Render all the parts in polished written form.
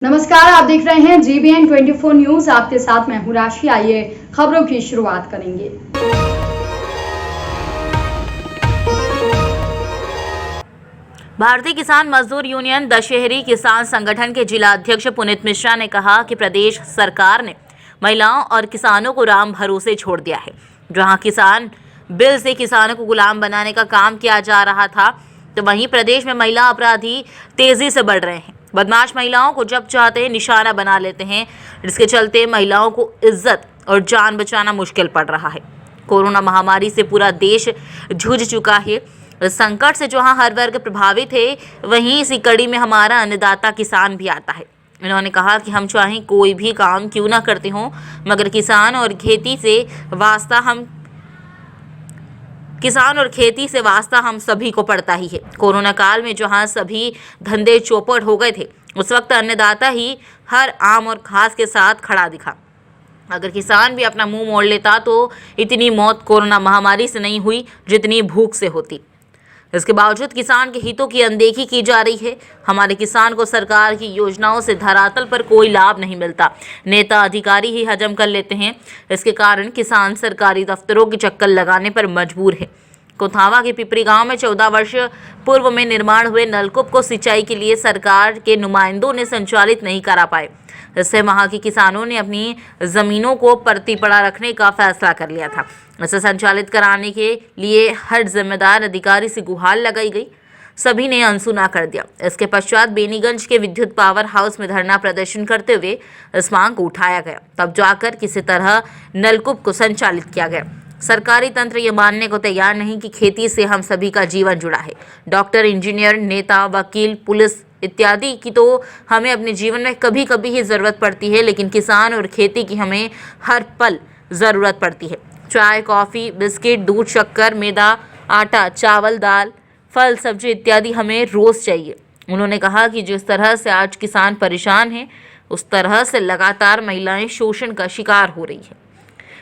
नमस्कार, आप देख रहे हैं GBN 24 न्यूज। आपके साथ मैं हूं राशि। आइए खबरों की शुरुआत करेंगे। भारतीय किसान मजदूर यूनियन दशहरी किसान संगठन के जिला अध्यक्ष पुनीत मिश्रा ने कहा कि प्रदेश सरकार ने महिलाओं और किसानों को राम भरोसे छोड़ दिया है। जहां किसान बिल से किसानों को गुलाम बनाने का काम किया जा रहा था, तो वहीं प्रदेश में महिला अपराधी तेजी से बढ़ रहे हैं। बदमाश महिलाओं को जब चाहते हैं निशाना बना लेते हैं, जिसके चलते महिलाओं को इज्जत और जान बचाना मुश्किल पड़ रहा है। कोरोना महामारी से पूरा देश जूझ चुका है। इस संकट से जहां हर वर्ग प्रभावित है, वहीं इसी कड़ी में हमारा अन्नदाता किसान भी आता है। इन्होंने कहा कि हम चाहे कोई भी काम क्यों ना करते हों, मगर किसान और खेती से वास्ता हम सभी को पड़ता ही है। कोरोना काल में जहां सभी धंधे चौपट हो गए थे, उस वक्त अन्नदाता ही हर आम और खास के साथ खड़ा दिखा। अगर किसान भी अपना मुंह मोड़ लेता तो इतनी मौत कोरोना महामारी से नहीं हुई जितनी भूख से होती। इसके बावजूद किसान के हितों की अनदेखी की जा रही है। हमारे किसान को सरकार की योजनाओं से धरातल पर कोई लाभ नहीं मिलता, नेता अधिकारी ही हजम कर लेते हैं। इसके कारण किसान सरकारी दफ्तरों के चक्कर लगाने पर मजबूर है। कोथावा के पिपरी गांव में 14 वर्ष पूर्व में निर्माण हुए नलकूप को सिंचाई के लिए सरकार के नुमाइंदों ने संचालित नहीं करा पाए। इससे वहां के किसानों ने अपनी जमीनों को परती पड़ा रखने का फैसला कर लिया था। इसे संचालित कराने के लिए हर जिम्मेदार अधिकारी से गुहार लगाई गई, सभी ने अनसुना कर दिया। इसके पश्चात बेनीगंज के विद्युत पावर हाउस में धरना प्रदर्शन करते हुए इस मांग को उठाया गया। तब जाकर किसी तरह नलकूप को संचालित किया गया। सरकारी तंत्र ये मानने को तैयार नहीं कि खेती से हम सभी का जीवन जुड़ा है। डॉक्टर, इंजीनियर, नेता, वकील, पुलिस इत्यादि की तो हमें अपने जीवन में कभी कभी ही ज़रूरत पड़ती है, लेकिन किसान और खेती की हमें हर पल ज़रूरत पड़ती है। चाय, कॉफ़ी, बिस्किट, दूध, शक्कर, मैदा, आटा, चावल, दाल, फल, सब्जी इत्यादि हमें रोज़ चाहिए। उन्होंने कहा कि जिस तरह से आज किसान परेशान हैं, उस तरह से लगातार महिलाएं शोषण का शिकार हो रही है।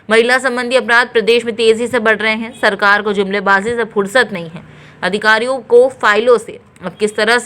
महिला संबंधी अपराध प्रदेश में तेजी से बढ़ रहे हैं। सरकार को जुमलेबाजी से फुर्सत नहीं है। अधिकारियों को फाइलों से अब किस तरह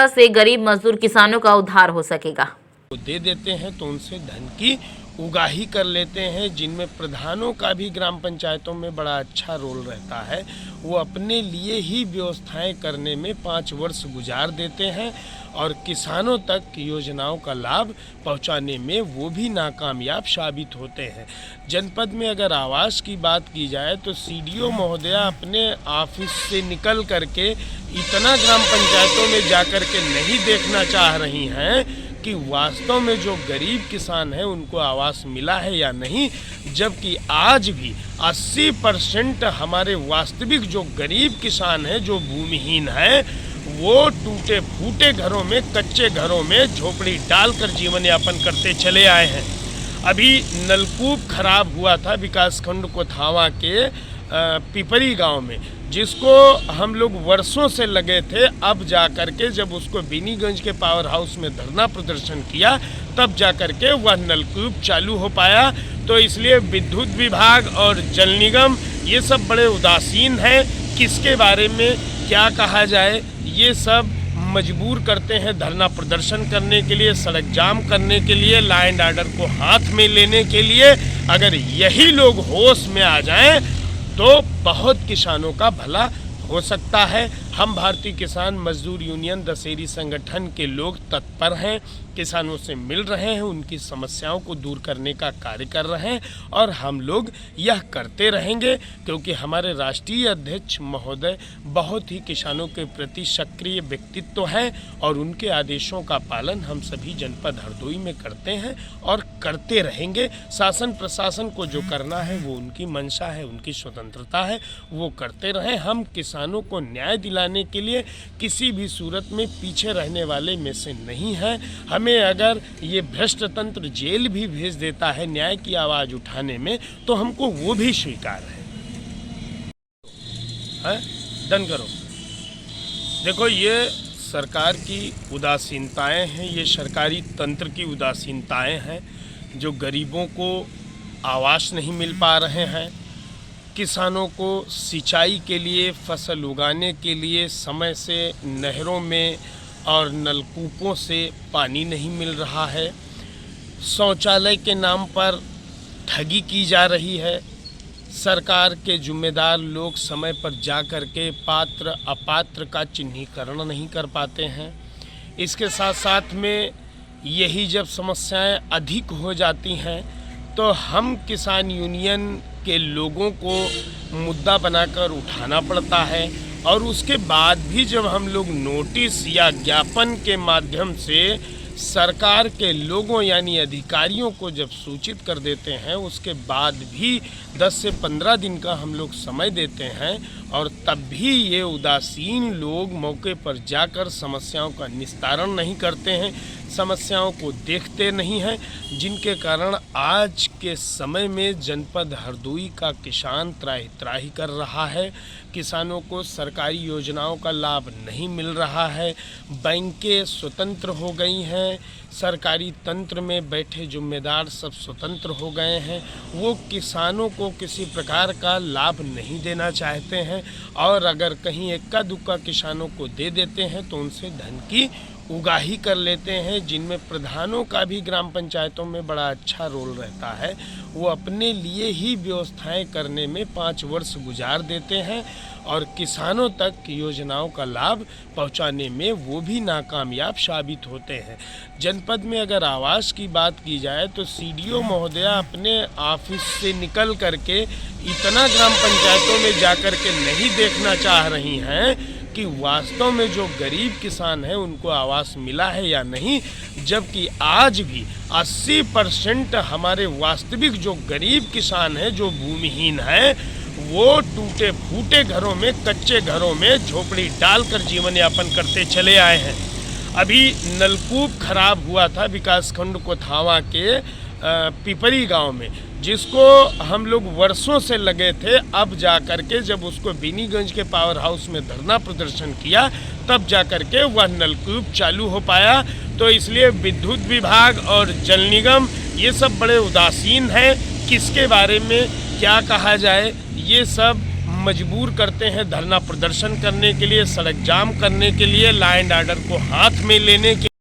से गरीब मजदूर किसानों का उद्धार हो सकेगा। दे देते हैं तो उनसे धन की उगाही कर लेते हैं, जिनमें प्रधानों का भी ग्राम पंचायतों में बड़ा अच्छा रोल रहता है। वो अपने लिए ही व्यवस्थाएं करने में 5 वर्ष गुजार देते हैं और किसानों तक योजनाओं का लाभ पहुंचाने में वो भी नाकामयाब साबित होते हैं। जनपद में अगर आवास की बात की जाए तो CDO महोदया अपने ऑफिस से निकल करके इतना ग्राम पंचायतों में जाकर के नहीं देखना चाह रही हैं कि वास्तव में जो गरीब किसान हैं उनको आवास मिला है या नहीं, जबकि आज भी 80% हमारे वास्तविक जो गरीब किसान हैं, जो भूमिहीन हैं, वो टूटे फूटे घरों में, कच्चे घरों में झोपड़ी डालकर जीवन यापन करते चले आए हैं। अभी नलकूप खराब हुआ था विकासखंड कोथावा के पिपरी गांव में, जिसको हम लोग वर्षों से लगे थे। अब जा कर के जब उसको बेनीगंज के पावर हाउस में धरना प्रदर्शन किया, तब जा कर के वह नलकूप चालू हो पाया। तो इसलिए विद्युत विभाग और जल निगम ये सब बड़े उदासीन हैं। किसके बारे में क्या कहा जाए, ये सब मजबूर करते हैं धरना प्रदर्शन करने के लिए, सड़क जाम करने के लिए, लॉ एंड ऑर्डर को हाथ में लेने के लिए। अगर यही लोग होश में आ जाएं तो बहुत किसानों का भला हो सकता है। हम भारतीय किसान मजदूर यूनियन दशहरी संगठन के लोग तत्पर हैं, किसानों से मिल रहे हैं, उनकी समस्याओं को दूर करने का कार्य कर रहे हैं और हम लोग यह करते रहेंगे, क्योंकि हमारे राष्ट्रीय अध्यक्ष महोदय बहुत ही किसानों के प्रति सक्रिय व्यक्तित्व हैं और उनके आदेशों का पालन हम सभी जनपद हरदोई में करते हैं और करते रहेंगे। शासन प्रशासन को जो करना है वो उनकी मंशा है, उनकी स्वतंत्रता है, वो करते रहें। हम किसानों को न्याय दिलाने के लिए किसी भी सूरत में पीछे रहने वाले में से नहीं हैं। हमें अगर ये भ्रष्ट तंत्र जेल भी भेज देता है न्याय की आवाज़ उठाने में, तो हमको वो भी स्वीकार है। डन करो। देखो, ये सरकार की उदासीनताएं हैं, ये सरकारी तंत्र की उदासीनताएं हैं, जो गरीबों को आवास नहीं मिल पा रहे हैं, किसानों को सिंचाई के लिए, फसल उगाने के लिए समय से नहरों में और नलकूपों से पानी नहीं मिल रहा है। शौचालय के नाम पर ठगी की जा रही है। सरकार के जिम्मेदार लोग समय पर जा कर के पात्र अपात्र का चिन्हीकरण नहीं कर पाते हैं। इसके साथ साथ में यही जब समस्याएं अधिक हो जाती हैं तो हम किसान यूनियन के लोगों को मुद्दा बनाकर उठाना पड़ता है, और उसके बाद भी जब हम लोग नोटिस या ज्ञापन के माध्यम से सरकार के लोगों यानी अधिकारियों को जब सूचित कर देते हैं, उसके बाद भी 10 से 15 दिन का हम लोग समय देते हैं, और तब भी ये उदासीन लोग मौके पर जाकर समस्याओं का निस्तारण नहीं करते हैं, समस्याओं को देखते नहीं हैं, जिनके कारण आज के समय में जनपद हरदोई का किसान त्राहि त्राहि कर रहा है। किसानों को सरकारी योजनाओं का लाभ नहीं मिल रहा है। बैंकें स्वतंत्र हो गई हैं, सरकारी तंत्र में बैठे जिम्मेदार सब स्वतंत्र हो गए हैं। वो किसानों को किसी प्रकार का लाभ नहीं देना चाहते हैं, और अगर कहीं इक्का दुक्का किसानों को दे देते हैं तो उनसे धन की उगाही कर लेते हैं, जिनमें प्रधानों का भी ग्राम पंचायतों में बड़ा अच्छा रोल रहता है। वो अपने लिए ही व्यवस्थाएं करने में 5 वर्ष गुजार देते हैं, और किसानों तक योजनाओं का लाभ पहुंचाने में वो भी नाकामयाब साबित होते हैं। जनपद में अगर आवास की बात की जाए तो सीडीओ महोदया अपने ऑफिस से निकल करके इतना ग्राम पंचायतों में जाकर के नहीं देखना चाह रही हैं कि वास्तव में जो गरीब किसान हैं उनको आवास मिला है या नहीं, जबकि आज भी 80% हमारे वास्तविक जो गरीब किसान हैं, जो भूमिहीन हैं, वो टूटे फूटे घरों में, कच्चे घरों में झोपड़ी डालकर जीवन यापन करते चले आए हैं। अभी नलकूप खराब हुआ था विकासखंड कोथावा के पिपरी गांव में, जिसको हम लोग वर्षों से लगे थे। अब जा कर के जब उसको बीनीगंज के पावर हाउस में धरना प्रदर्शन किया, तब जा कर के वह नलकूप चालू हो पाया। तो इसलिए विद्युत विभाग और जल निगम ये सब बड़े उदासीन हैं। किसके बारे में क्या कहा जाए, ये सब मजबूर करते हैं धरना प्रदर्शन करने के लिए, सड़क जाम करने के लिए, लॉ एंड ऑर्डर को हाथ में लेने के